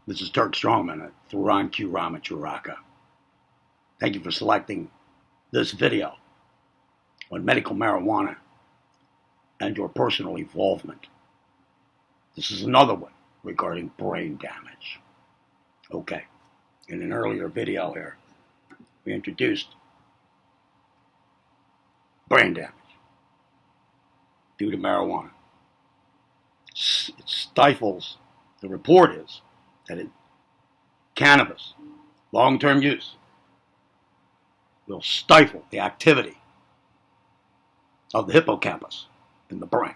This is Turk Strongman at Thuran Q Rama Churaka. Thank you for selecting this video on medical marijuana and your personal involvement. This is another one regarding brain damage. Okay, in an earlier video here, we introduced brain damage due to marijuana. It stifles, the report is, that cannabis, long-term use, will stifle the activity of the hippocampus in the brain.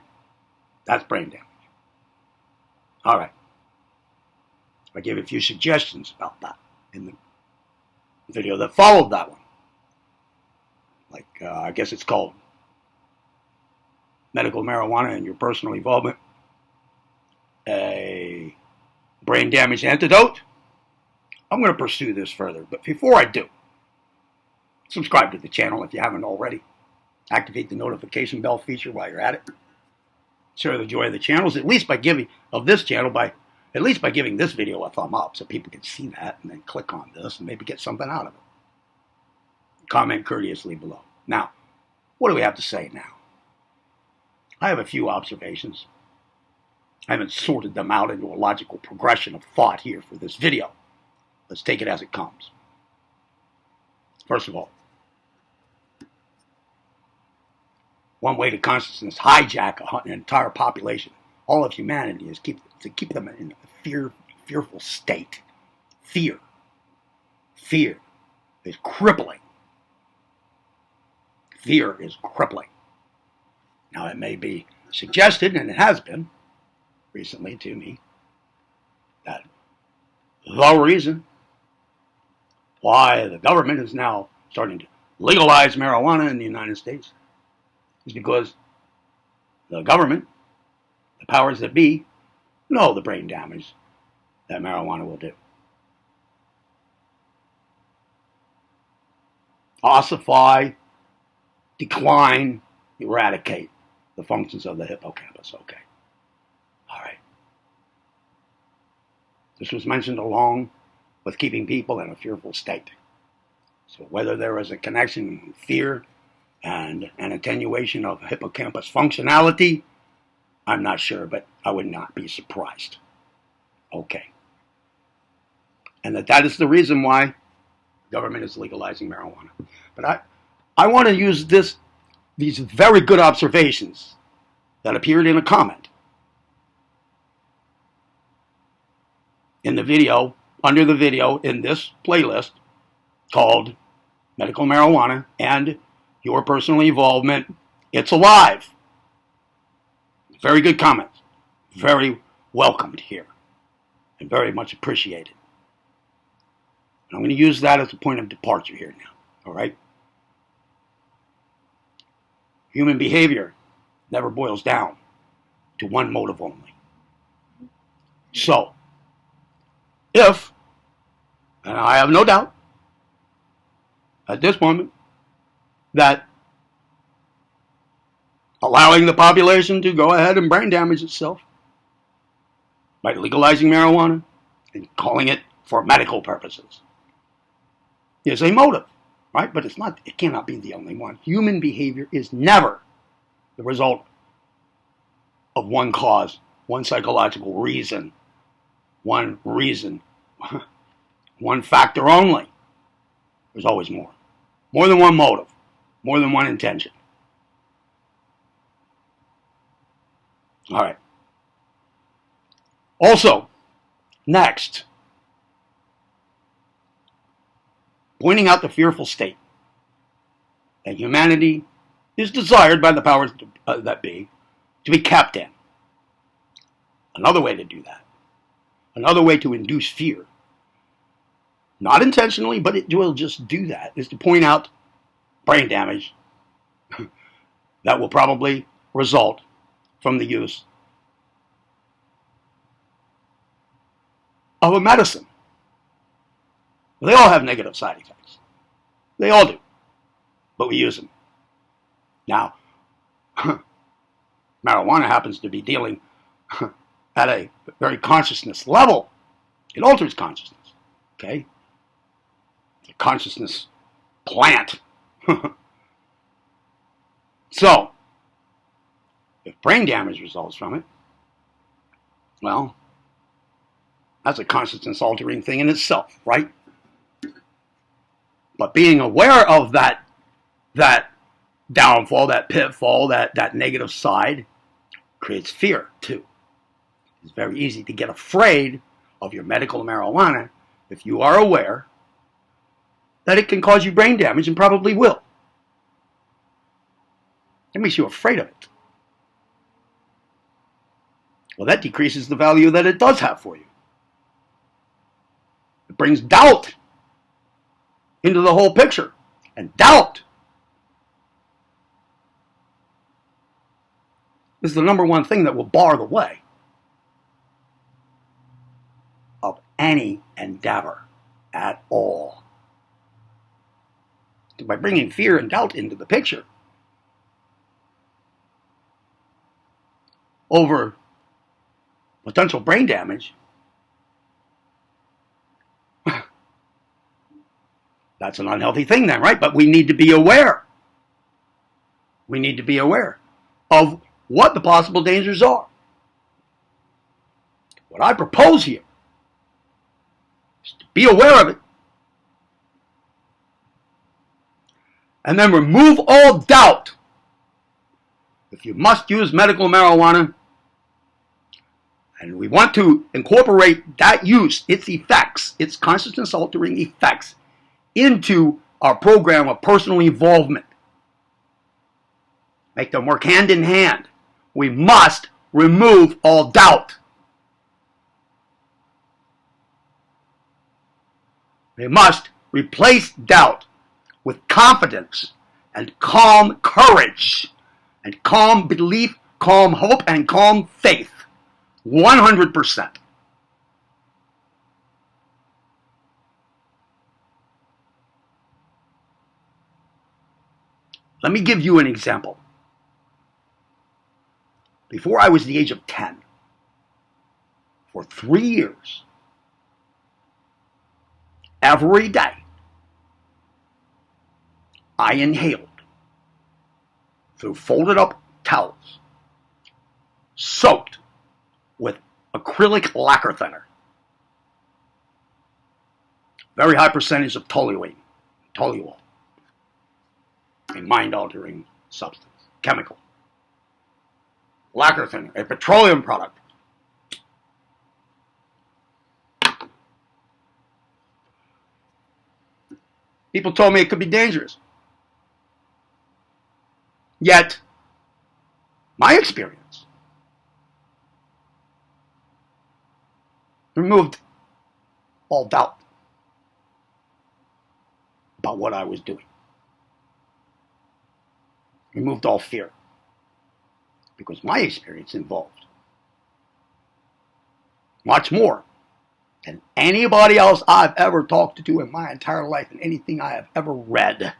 That's brain damage. All right. I gave a few suggestions about that in the video that followed that one. Like, I guess it's called Medical Marijuana and Your Personal Involvement, a brain damage antidote. I'm going to pursue this further, but before I do, subscribe to the channel if you haven't already. Activate the notification bell feature while you're at it. Share the joy of the channels, at least by giving this video a thumb up so people can see that and then click on this and maybe get something out of it. Comment courteously below. Now, what do we have to say now? I have a few observations. I haven't sorted them out into a logical progression of thought here for this video. Let's take it as it comes. First of all, one way to consciousness hijack an entire population, all of humanity, is to keep them in a fearful state. Fear is crippling. Fear is crippling. Now, it may be suggested, and it has been recently to me, that the reason why the government is now starting to legalize marijuana in the United States is because the government, the powers that be, know the brain damage that marijuana will do. Ossify, decline, eradicate the functions of the hippocampus. Okay. All right. This was mentioned along with keeping people in a fearful state. So whether there is a connection, fear, and an attenuation of hippocampus functionality, I'm not sure, but I would not be surprised. Okay. And that is the reason why the government is legalizing marijuana. But I want to use these very good observations that appeared in a comment in the video, under the video in this playlist called Medical Marijuana and Your Personal Involvement. It's alive. Very good comments. Very welcomed here and very much appreciated. And I'm going to use that as a point of departure here now. All right? Human behavior never boils down to one motive only. So, if, and I have no doubt at this moment, that allowing the population to go ahead and brain damage itself by legalizing marijuana and calling it for medical purposes is a motive, right? But it cannot be the only one. Human behavior is never the result of one cause, one psychological reason, one factor only. There's always more. More than one motive, more than one intention. All right. Also, next, pointing out the fearful state that humanity is desired by the powers that be to be kept in. Another way to do that, another way to induce fear, not intentionally, but it will just do that, is to point out brain damage that will probably result from the use of a medicine. They all have negative side effects. They all do. But we use them. Now, marijuana happens to be dealing at a very consciousness level It alters consciousness. Okay? The consciousness plant. So, if brain damage results from it, well, that's a consciousness altering thing in itself, right? But being aware of that downfall, that pitfall, that negative side creates fear too. It's very easy to get afraid of your medical marijuana if you are aware that it can cause you brain damage and probably will. It makes you afraid of it. Well, that decreases the value that it does have for you. It brings doubt into the whole picture. And doubt is the number one thing that will bar the way of any endeavor at all. By bringing fear and doubt into the picture over potential brain damage, that's an unhealthy thing then, right? But we need to be aware. We need to be aware of what the possible dangers are. What I propose here is to be aware of it and then remove all doubt. If you must use medical marijuana, and we want to incorporate that use, its effects, its consciousness-altering effects, into our program of personal evolvement, make them work hand in hand, we must remove all doubt. We must replace doubt with confidence and calm courage and calm belief, calm hope, and calm faith. 100%. Let me give you an example. Before I was the age of 10, for 3 years, every day, I inhaled through folded up towels, soaked with acrylic lacquer thinner, very high percentage of toluene, toluol, a mind-altering substance, chemical. Lacquer thinner, a petroleum product. People told me it could be dangerous. Yet, my experience removed all doubt about what I was doing. Removed all fear. Because my experience involved much more than anybody else I've ever talked to in my entire life and anything I have ever read.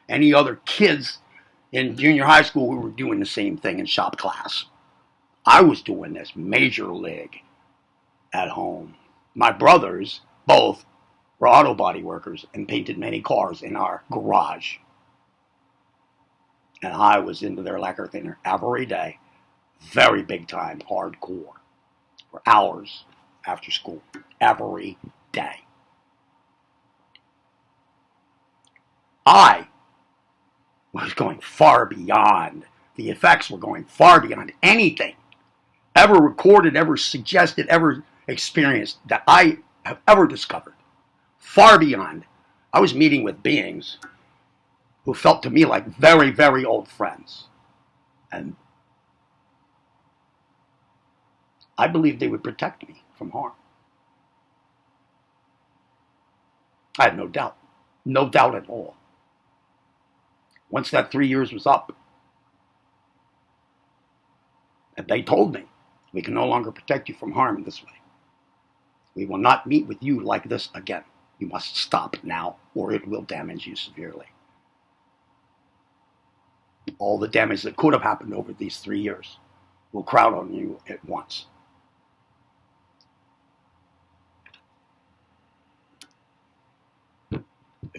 Any other kids in junior high school who were doing the same thing in shop class. I was doing this major league at home. My brothers, both, were auto body workers and painted many cars in our garage. And I was into their lacquer thinner every day. Very big time, hardcore, for hours after school, every day. I was going far beyond, the effects were going far beyond anything ever recorded, ever suggested, ever experienced that I have ever discovered. Far beyond. I was meeting with beings who felt to me like very, very old friends. And I believed they would protect me from harm. I had no doubt. No doubt at all. Once that 3 years was up, and they told me, we can no longer protect you from harm in this way. We will not meet with you like this again. You must stop now, or it will damage you severely. All the damage that could have happened over these 3 years will crowd on you at once.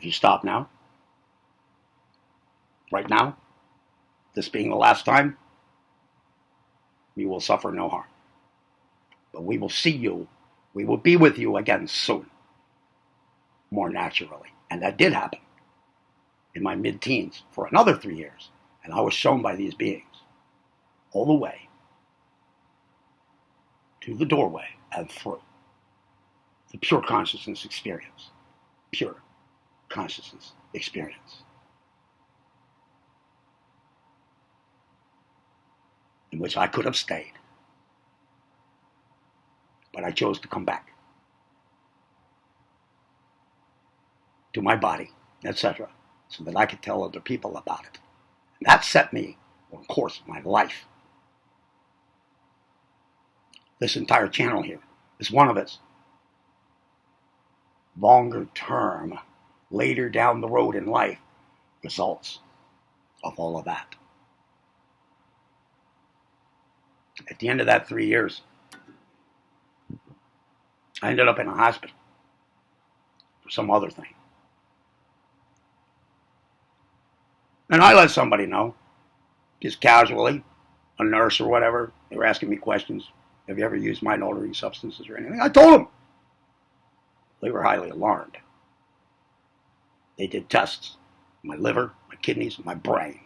If you stop now, right now, this being the last time, you will suffer no harm. But we will see you, we will be with you again soon, more naturally. And that did happen in my mid-teens for another 3 years. And I was shown by these beings all the way to the doorway and through the pure consciousness experience. Pure consciousness experience. In which I could have stayed. But I chose to come back to my body, etc., so that I could tell other people about it. And that set me on course of my life. This entire channel here is one of its longer term, later down the road in life, results of all of that. At the end of that 3 years, I ended up in a hospital for some other thing. And I let somebody know, just casually, a nurse or whatever. They were asking me questions. Have you ever used mind-altering substances or anything? I told them. They were highly alarmed. They did tests. My liver, my kidneys, my brain.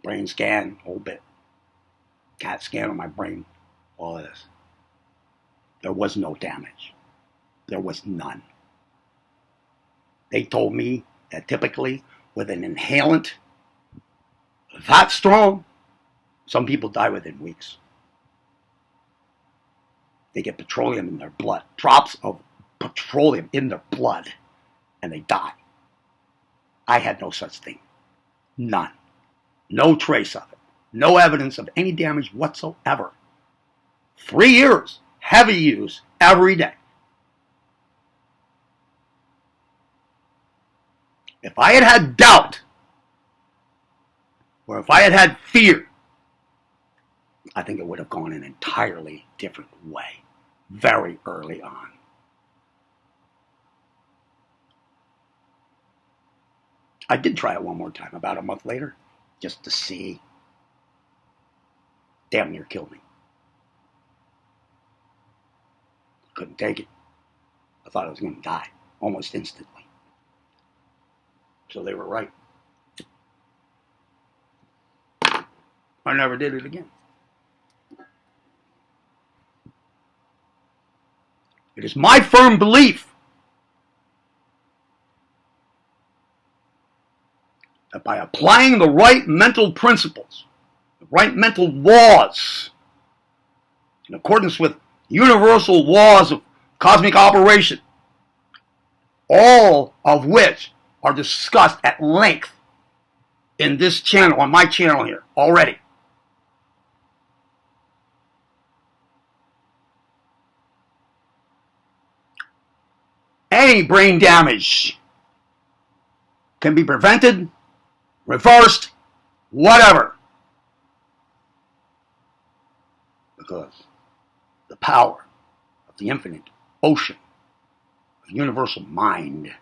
Brain scan, whole bit. CAT scan on my brain, all of this. There was no damage. There was none. They told me that typically with an inhalant that strong, some people die within weeks. They get petroleum in their blood, drops of petroleum in their blood, and they die. I had no such thing. None. No trace of it. No evidence of any damage whatsoever. 3 years, heavy use, every day. If I had had doubt, or if I had had fear, I think it would have gone an entirely different way, very early on. I did try it one more time, about a month later, just to see. Damn near killed me. Couldn't take it. I thought I was going to die almost instantly. So they were right. I never did it again. It is my firm belief that by applying the right mental principles, the right mental laws, in accordance with universal laws of cosmic operation, all of which are discussed at length in this channel, on my channel here, already. Any brain damage can be prevented, reversed, whatever. Because the power of the infinite ocean of universal mind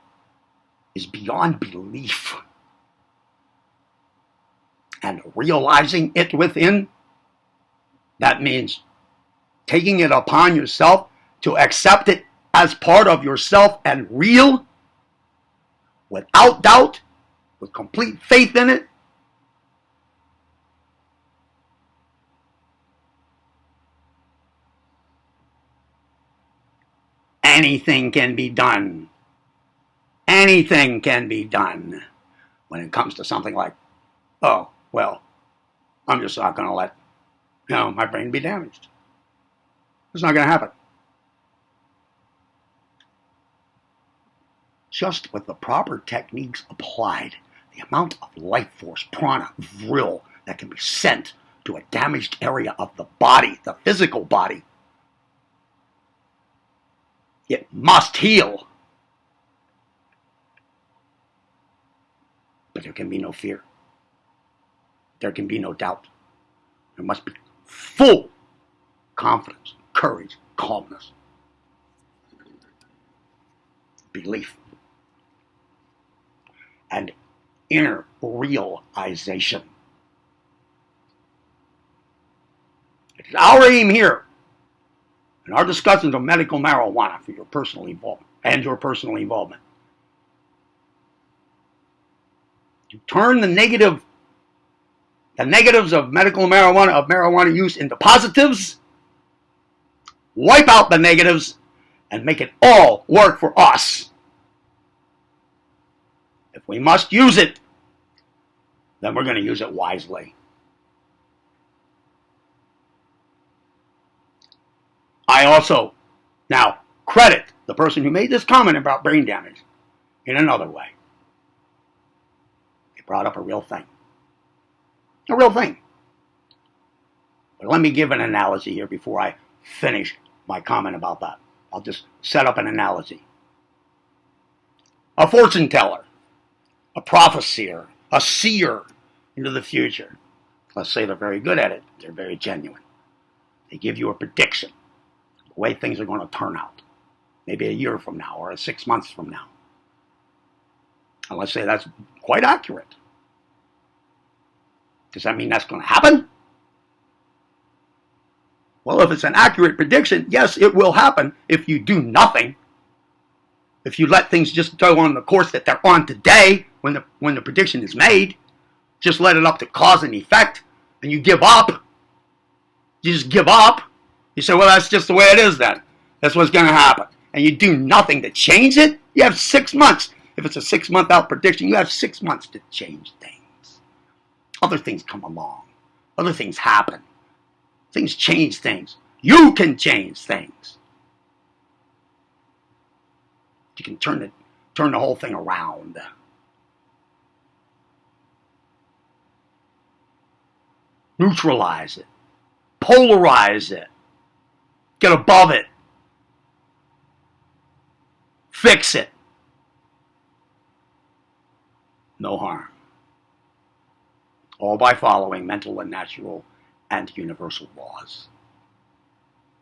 is beyond belief. And realizing it within, that means taking it upon yourself to accept it as part of yourself and real, without doubt, with complete faith in it. Anything can be done. Anything can be done when it comes to something like, oh, well, I'm just not going to let, my brain be damaged. It's not going to happen. Just with the proper techniques applied, the amount of life force, prana, vril, that can be sent to a damaged area of the body, the physical body, it must heal. But there can be no fear. There can be no doubt. There must be full confidence, courage, calmness, belief. inner realization. It is our aim here in our discussions of medical marijuana for your personal involvement and your personal involvement to turn the negatives of medical marijuana use into positives, wipe out the negatives, and make it all work for us. If we must use it, then we're going to use it wisely. I also now credit the person who made this comment about brain damage in another way. They brought up a real thing. A real thing. But let me give an analogy here before I finish my comment about that. I'll just set up an analogy. A fortune teller, a prophecyr, a seer into the future. Let's say they're very good at it. They're very genuine. They give you a prediction of the way things are going to turn out. Maybe a year from now or 6 months from now. And let's say that's quite accurate. Does that mean that's going to happen? Well, if it's an accurate prediction, yes, it will happen if you do nothing. If you let things just go on the course that they're on today, when the prediction is made, just let it up to cause and effect, and you give up. You just give up. You say, well, that's just the way it is then. That's what's going to happen. And you do nothing to change it, you have 6 months. If it's a 6 month out prediction, you have 6 months to change things. Other things come along. Other things happen. Things change things. You can change things. You can turn the whole thing around. Neutralize it. Polarize it. Get above it. Fix it. No harm. All by following mental and natural and universal laws.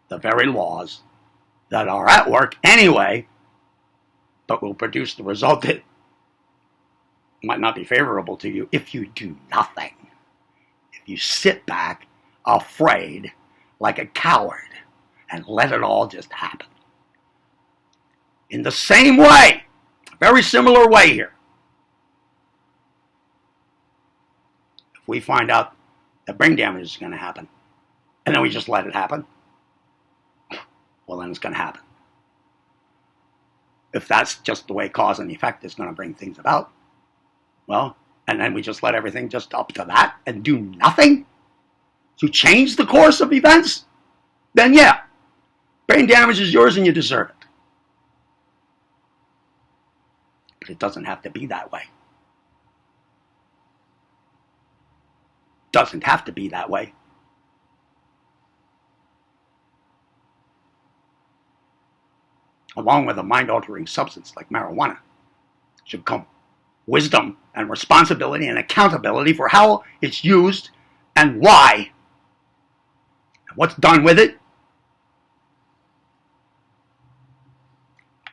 The very laws that are at work anyway, but will produce the result that might not be favorable to you if you do nothing. If you sit back, afraid, like a coward, and let it all just happen. In the same way, very similar way here. If we find out that brain damage is going to happen, and then we just let it happen, well, then it's going to happen. If that's just the way cause and effect is going to bring things about, well, and then we just let everything just up to that and do nothing to change the course of events, then yeah, brain damage is yours and you deserve it. But it doesn't have to be that way. Doesn't have to be that way. Along with a mind-altering substance like marijuana should come wisdom and responsibility and accountability for how it's used and why and what's done with it.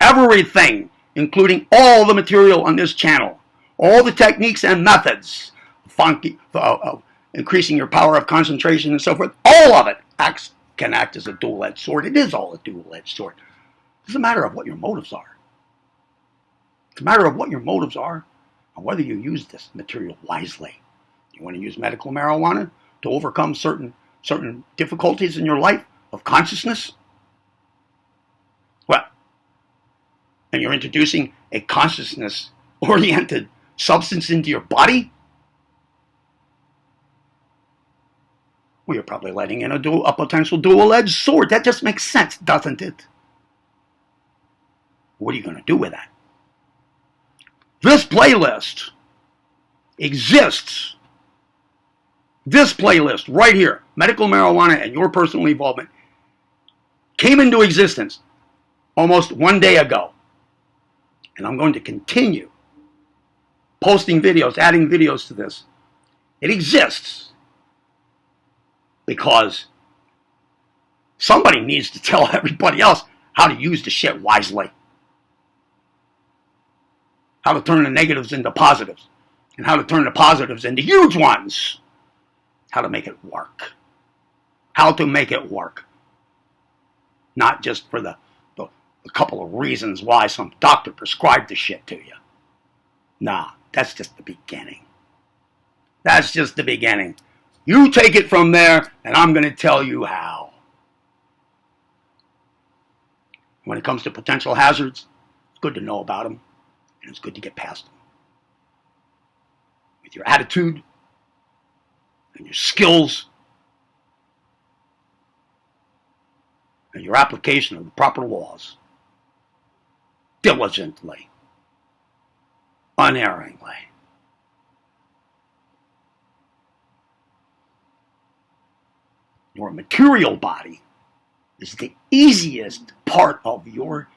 Everything, including all the material on this channel, all the techniques and methods, increasing your power of concentration and so forth, all of it can act as a dual-edged sword. It is all a dual-edged sword. It's a matter of what your motives are. It's a matter of what your motives are and whether you use this material wisely. You want to use medical marijuana to overcome certain difficulties in your life of consciousness? Well, and you're introducing a consciousness-oriented substance into your body? Well, you're probably letting in a potential dual-edged sword. That just makes sense, doesn't it? What are you going to do with that? This playlist exists. This playlist right here, medical marijuana and your personal involvement, came into existence almost 1 day ago. And I'm going to continue posting videos, adding videos to this. It exists because somebody needs to tell everybody else how to use the shit wisely. How to turn the negatives into positives and how to turn the positives into huge ones. How to make it work. How to make it work. Not just for the couple of reasons why some doctor prescribed the shit to you. Nah, that's just the beginning. That's just the beginning. You take it from there, and I'm going to tell you how. When it comes to potential hazards, it's good to know about them, and it's good to get past them. With your attitude and your skills and your application of the proper laws, diligently, unerringly. Your material body is the easiest part of your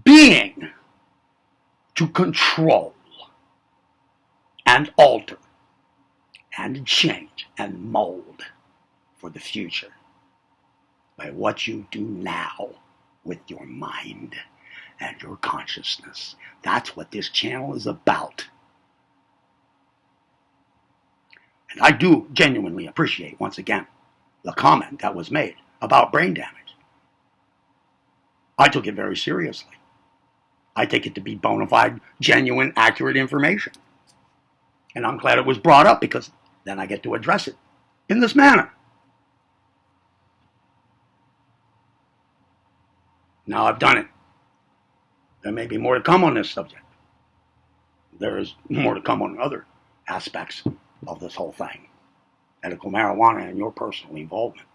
being to control and alter and change and mold for the future by what you do now with your mind and your consciousness. That's what this channel is about. And I do genuinely appreciate, once again, the comment that was made about brain damage. I took it very seriously. I take it to be bona fide, genuine, accurate information. And I'm glad it was brought up, because then I get to address it in this manner. Now I've done it. There may be more to come on this subject. There is more to come on other aspects of this whole thing. Medical marijuana and your personal involvement.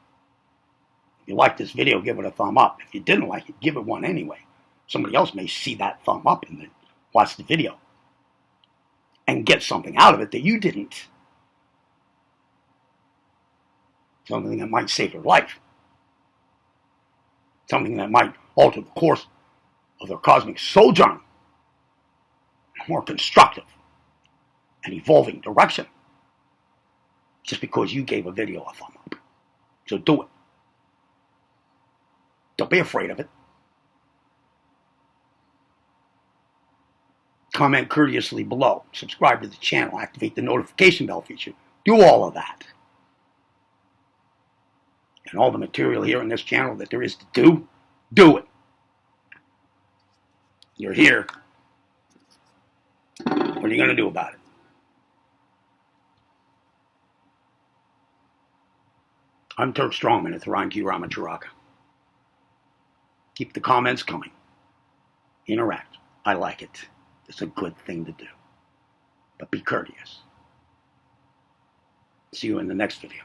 If you like this video, give it a thumb up. If you didn't like it, give it one anyway. Somebody else may see that thumb up and then watch the video and get something out of it that you didn't. Something that might save their life. Something that might alter the course of their cosmic sojourn in a more constructive and evolving direction. Just because you gave a video a thumb up. So do it. Don't be afraid of it. Comment courteously below. Subscribe to the channel. Activate the notification bell feature. Do all of that. And all the material here in this channel that there is to do, do it. You're here. What are you going to do about it? I'm Turk Strongman at Tharanki Ramacharaka. Keep the comments coming. Interact. I like it. It's a good thing to do. But be courteous. See you in the next video.